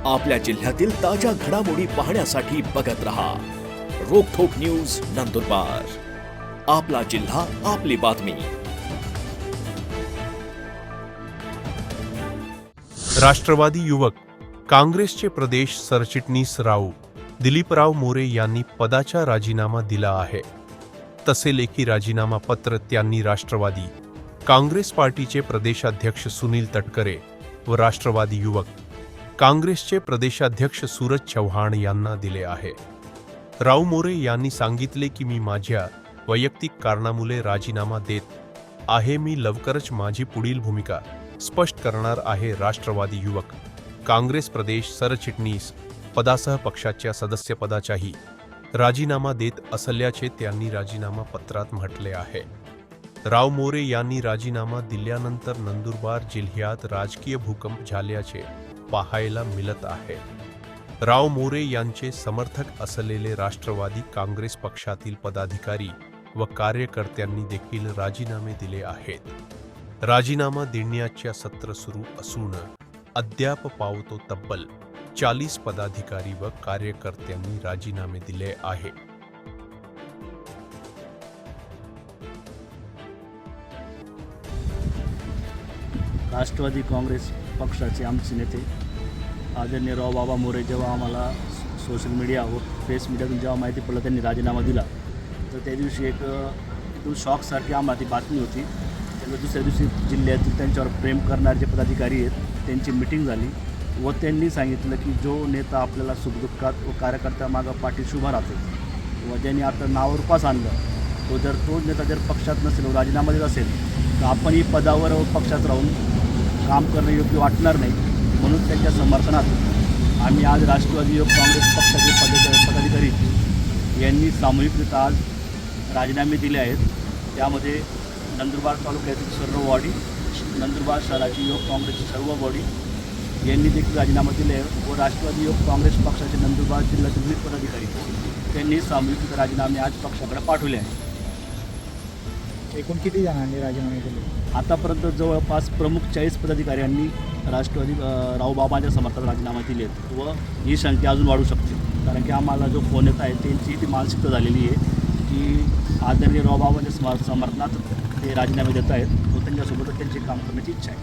आपल्या जिल्ह्यातील ताज्या घडामोडी पाहण्यासाठी बघत रहा रोकठोक न्यूज नंदुरबार। आपला जिल्हा आपली बातमी। राष्ट्रवादी युवक काँग्रेसचे प्रदेश सरचिटणीस राऊ दिलीपराव मोरे यांनी पदाचा राजीनामा दिला आहे। तसे लेखी राजीनामा पत्र त्यांनी राष्ट्रवादी काँग्रेस पार्टीचे प्रदेशाध्यक्ष सुनील तटकरे व राष्ट्रवादी युवक काँग्रेसचे प्रदेशाध्यक्ष सूरज चव्हाण यांना दिले आहे। राऊ मोरे यांनी सांगितले की मी माझ्या वैयक्तिक कारणामुळे राजीनामा देत आहे। मी लवकरच माझी पुढील भूमिका स्पष्ट करणार आहे। राष्ट्रवादी युवक काँग्रेस प्रदेश सरचिटणीस पदासह पक्षाच्या सदस्यपदाचाही राजीनामा देत असल्याचे त्यांनी राजीनामा पत्रात म्हटले आहे। राव मोरे यांनी राजीनामा दिल्यानंतर नंदुरबार जिल्ह्यात राजकीय भूकंप झाल्याचे पाहायला मिळत आहे। राव मोरे यांचे समर्थक असलेले राष्ट्रवादी काँग्रेस पक्षातील पदाधिकारी व कार्यकर्त्यांनी देखील राजीनामे दिले आहेत। राजीनामा देण्याचे सत्र सुरू असून अद्याप पावतो तब्बल 40 पदाधिकारी व कार्यकर्त्यांनी राजीनामे दिले आहे। राष्ट्रवादी काँग्रेस पक्षाचे आमचे नेते आदरणीय रावबाबा मोरे जेव्हा आम्हाला सोशल मीडिया व प्रेस मीडियातून जेव्हा माहिती पडलं त्यांनी राजीनामा दिला, तर त्या दिवशी एकदम शॉकसारखी आम्हाला ती बातमी होती। त्यामुळे दुसऱ्या दिवशी जिल्ह्यातील त्यांच्यावर प्रेम करणारे जे पदाधिकारी आहेत त्यांची मिटिंग झाली व त्यांनी सांगितलं की जो नेता आपल्याला सुखदुःखात व कार्यकर्त्यामागं पाठीशी उभा राहतो व ज्यांनी आपलं नावरूपास आणलं तो नेता जर पक्षात नसेल व राजीनामा देत असेल तर आपणही पदावर व पक्षात राहून काम करणं योग्य वाटणार नाही। म्हणून त्यांच्या समर्थनात आम्ही आज राष्ट्रवादी युवक काँग्रेस पक्षाचे पदाधिकारी यांनी सामूहिकरित्या आज राजीनामे दिले आहेत। त्यामध्ये नंदुरबार तालुक्यातील सर्व बॉडी, नंदुरबार शहराची युवक काँग्रेसची सर्व बॉडी यांनी देखील राजीनामा दिले आहे व राष्ट्रवादी युवक काँग्रेस पक्षाचे नंदुरबार जिल्ह्यातील विविध पदाधिकारी त्यांनी सामूहिक राजीनामे आज पक्षाकडे पाठवले आहेत। एकूण किती जणांनी राजीनामे दिले? आतापर्यंत जवळपास प्रमुख 40 पदाधिकाऱ्यांनी राष्ट्रवादी रावबाबांच्या समर्थनात राजीनामा दिले आहेत व ही संख्या अजून वाढू शकते, कारण की आम्हाला जो फोन येत आहे त्यांची ती मानसिकता झालेली आहे की आदरणीय रावबाबांच्या समर्थनात ते राजीनामे देत आहेत व त्यांच्यासोबत त्यांचे काम करण्याची इच्छा आहे।